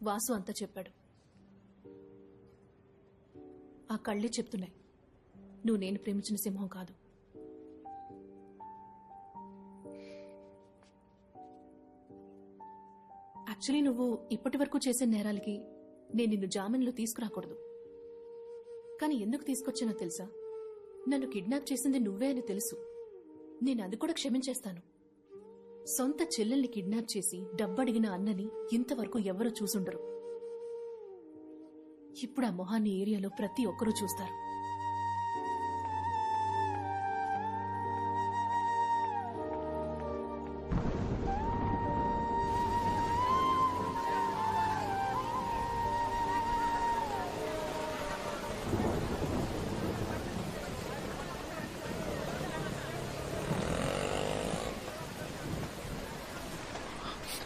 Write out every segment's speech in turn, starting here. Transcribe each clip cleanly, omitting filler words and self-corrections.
వాసు అంతా చెప్పాడు. ఆ కళ్ళే చెప్తున్నాయి నువ్వు నేను ప్రేమించిన సింహం కాదు. యాక్చువల్లీ నువ్వు ఇప్పటి వరకు చేసే నేరాలకి నేను నిన్ను జామీన్లో తీసుకురాకూడదు. కానీ ఎందుకు తీసుకొచ్చానో తెలుసా? నన్ను కిడ్నాప్ చేసింది నువ్వే అని తెలుసు. నేను అది కూడా క్షమించేస్తాను. సొంత చెల్లెల్ని కిడ్నాప్ చేసి డబ్బడిగిన అన్నని ఇంతవరకు ఎవరూ చూసుండరు. ఇప్పుడు ఆ మొహాన్ని ఏరియాలో ప్రతి ఒక్కరూ చూస్తారు.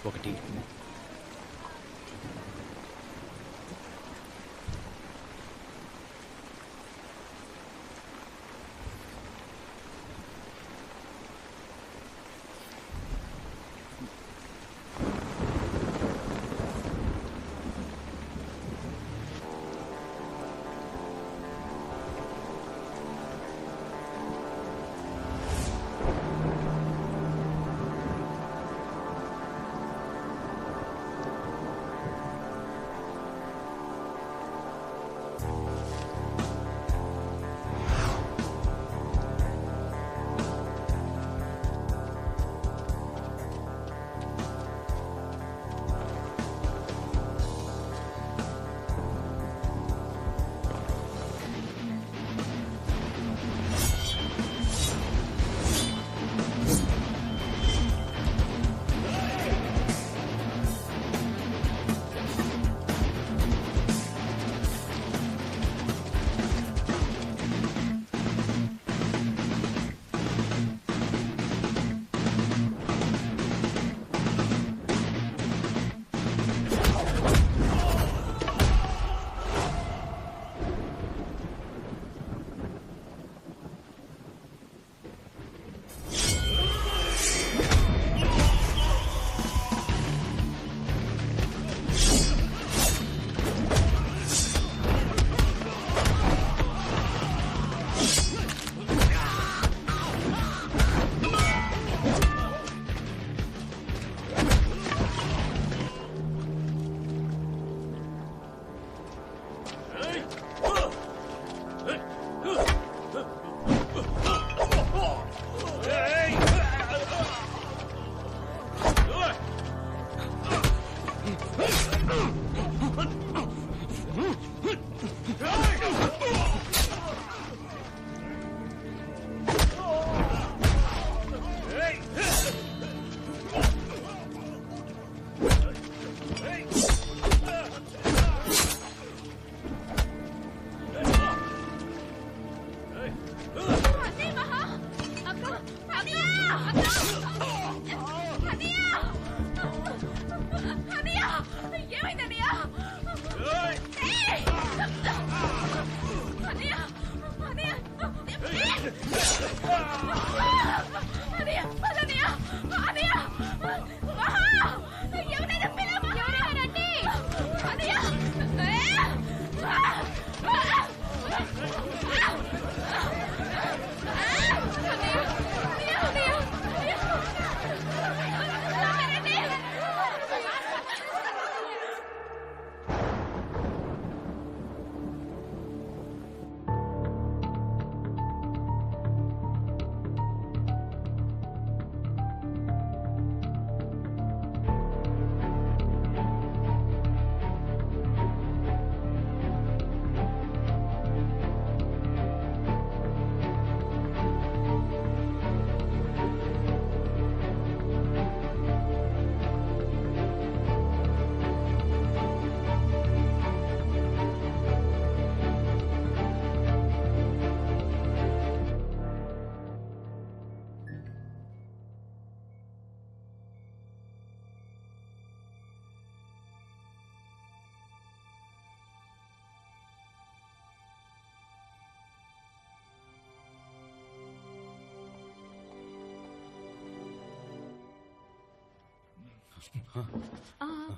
ఒకటి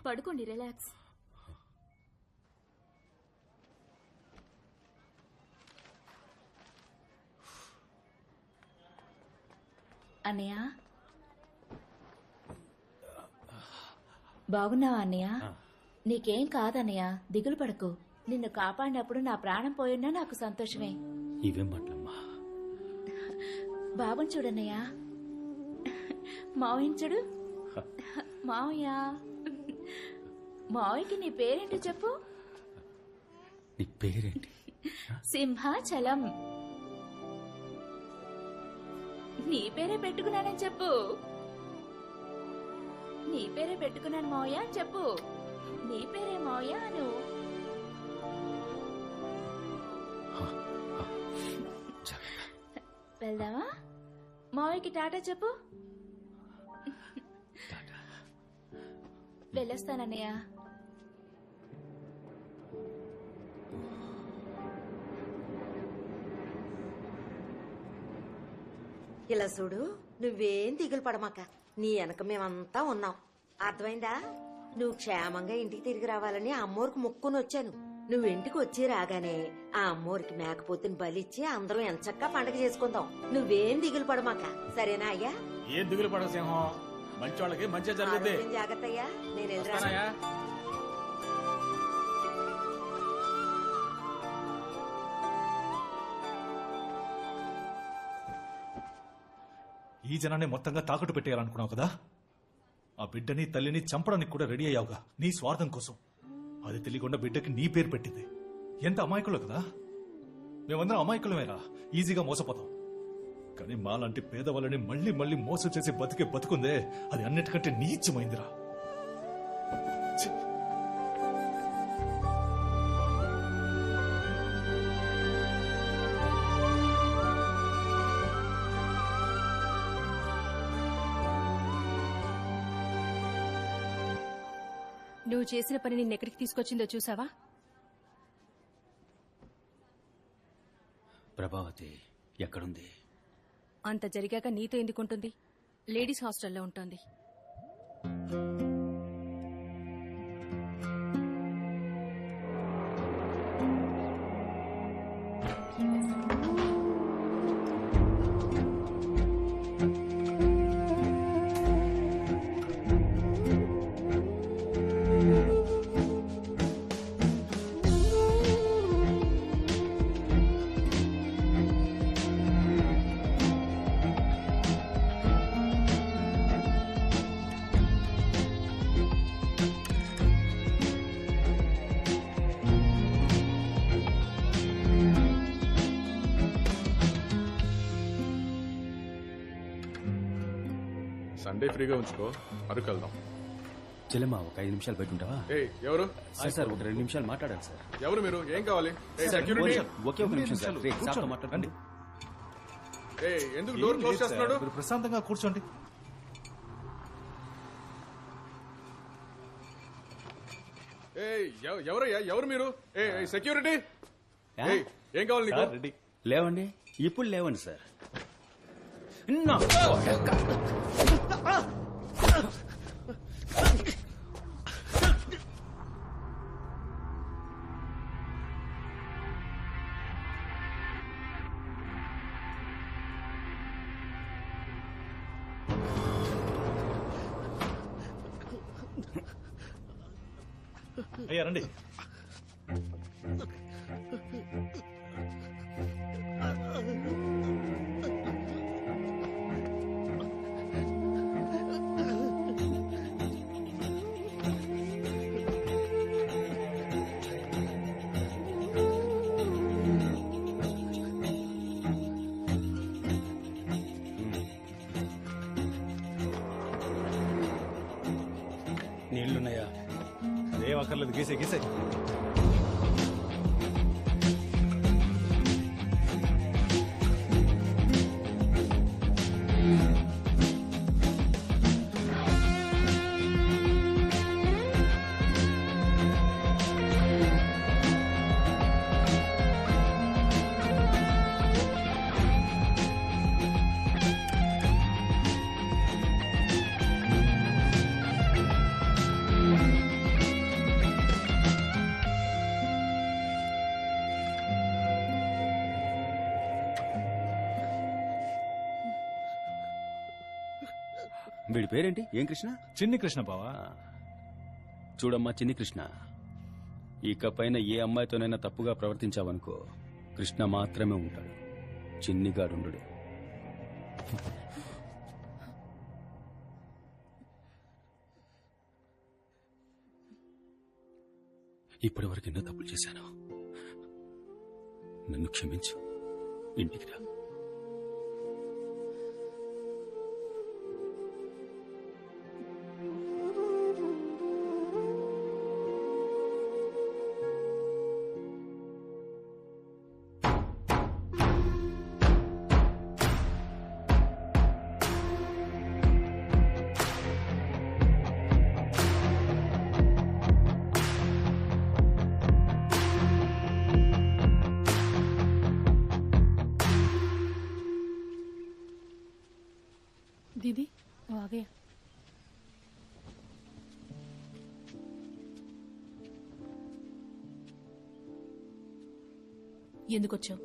పడుకోండి, రిలాక్స్. అన్నయ్య బాగున్నావా అన్నయ్య? నీకేం కాదన్నయ్య, దిగులు పడకు. నిన్ను కాపాడినప్పుడు నా ప్రాణం పోయినా నాకు సంతోషమే. ఇవేం మాటలమ్మా? బాబుని చూడన్నయ్య, మావయ్యని చూడు. మావయ్య, మావయ్యకి నీ పేరేంటో చెప్పు. నీ పేరేంటి? సింహాచలం. నీ పేరే పెట్టుకున్నానని చెప్పు. నీ పేరే పెట్టుకున్నాను మావయ్య అని చెప్పు. నీ పేరే మావయ్య అను. వెళ్దామా? మావయ్యకి టాటా చెప్పు. వెళ్ళొస్తానన్నయ్య. ఇలా చూడు, నువ్వేం దిగులు పడమాక. నీ వెనక మేమంతా ఉన్నాం, అర్థమైందా? నువ్వు క్షేమంగా ఇంటికి తిరిగి రావాలని అమ్మోరికి మొక్కుని వచ్చాను. నువ్వు ఇంటికి వచ్చి రాగానే ఆ అమ్మోరికి మేకపోతుని బలిచ్చి అందరం ఎంచక్కా పండగ చేసుకుందాం. నువ్వేం దిగులు పడమాక, సరేనా అయ్యా? ఏం దిగులు పడవు సింహం, మంచి వాళ్ళకి మంచి జరుగుతుంది. ఆరోగ్యం జాగ్రత్త అయ్యా. నేను వెళ్ళరా. వస్తానయ్యా. ఈ జనాన్ని మొత్తంగా తాకట్టు పెట్టేయాలనుకున్నావు కదా? ఆ బిడ్డని తల్లిని చంపడానికి కూడా రెడీ అయ్యావుగా నీ స్వార్థం కోసం. అది తెలియకుండా బిడ్డకి నీ పేరు పెట్టింది. ఎంత అమాయకులు కదా. మేమందరం అమాయకులమేరా, ఈజీగా మోసపోతాం. కానీ మాలాంటి పేదవాళ్ళని మళ్ళీ మళ్ళీ మోసం చేసి బతికే బతుకుందే, అది అన్నిటికంటే నీచమైందిరా. ఛీ! నువ్వు చేసిన పని నిన్నెక్కడికి తీసుకొచ్చిందో చూసావా? ప్రభావతి ఎక్కడుంది? అంత జరిగాక నీతో ఎందుకుంటుంది? లేడీస్ హాస్టల్లో ఉంటుంది. సండే ఫ్రీగా ఉంచుకో, అరకు వెళ్దాం. చెల్లెమ్మా ఒక 5 నిమిషాలు బయట ఉంటావా? ఏయ్, ఎవరు? సార్ ఒక 2 నిమిషాలు మాట్లాడాలి సార్. ఎవరు మీరు? ఏం కావాలి? ఏయ్, సెక్యూరిటీ. ఒకే ఒక నిమిషం సార్. రేయ్, సార్తో మాట్లాడండి. ఏయ్, ఎందుకు డోర్ క్లోజ్ చేస్తున్నాడు? మీరు ప్రశాంతంగా కూర్చోండి. ఏయ్, ఎవరయ్యా? ఎవరు మీరు? ఏయ్, సెక్యూరిటీ. ఏయ్, ఏం కావాలి నీకు? లేవండి, ఇప్పుడు లేవండి సార్. అయ్యా రండి. నీళ్లున్నాయా? ఏం అక్కర్లేదు, గీసే గీసే. వీడి పేరేంటి? ఏం కృష్ణ? చిన్ని కృష్ణ బావా. చూడమ్మా చిన్ని కృష్ణ, ఇకపైన ఏ అమ్మాయితోనైనా తప్పుగా ప్రవర్తించావనుకో కృష్ణ మాత్రమే ఉంటాడు, చిన్నిగాడుండడు. ఇప్పటి వరకు ఎన్నో తప్పులు చేశాను, నన్ను క్షమించు. ఇంటికి రా. दीदी वो आ गया. ఎందుకొచ్చావు?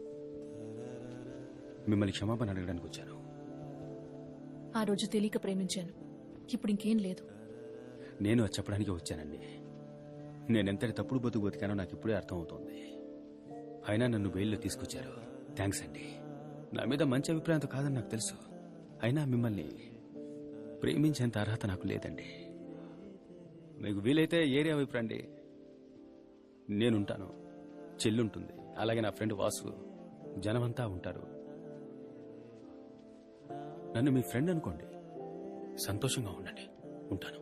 మిమ్మల్ని క్షమాపణ అడగడానికి వచ్చాను. ఆ రోజు తెలియక ప్రేమించాను, ఇప్పుడు ఇంకేం లేదు. నేను అది చెప్పడానికి వచ్చానండి. నేనెంతటి తప్పుడు బతుకానో నాకు ఇప్పుడే అర్థమవుతోంది. అయినా నన్ను బెయిల్లో తీసుకొచ్చారు, థ్యాంక్స్ అండి. నా మీద మంచి అభిప్రాయంతో కాదని నాకు తెలుసు, అయినా మిమ్మల్ని ప్రేమించేంత అర్హత నాకు లేదండి. మీకు వీలైతే ఏరియా వైపు రండి, నేనుంటాను, చెల్లుంటుంది, అలాగే నా ఫ్రెండ్ వాసు, జనమంతా ఉంటారు. నన్ను మీ ఫ్రెండ్ అనుకోండి, సంతోషంగా ఉండండి. ఉంటాను.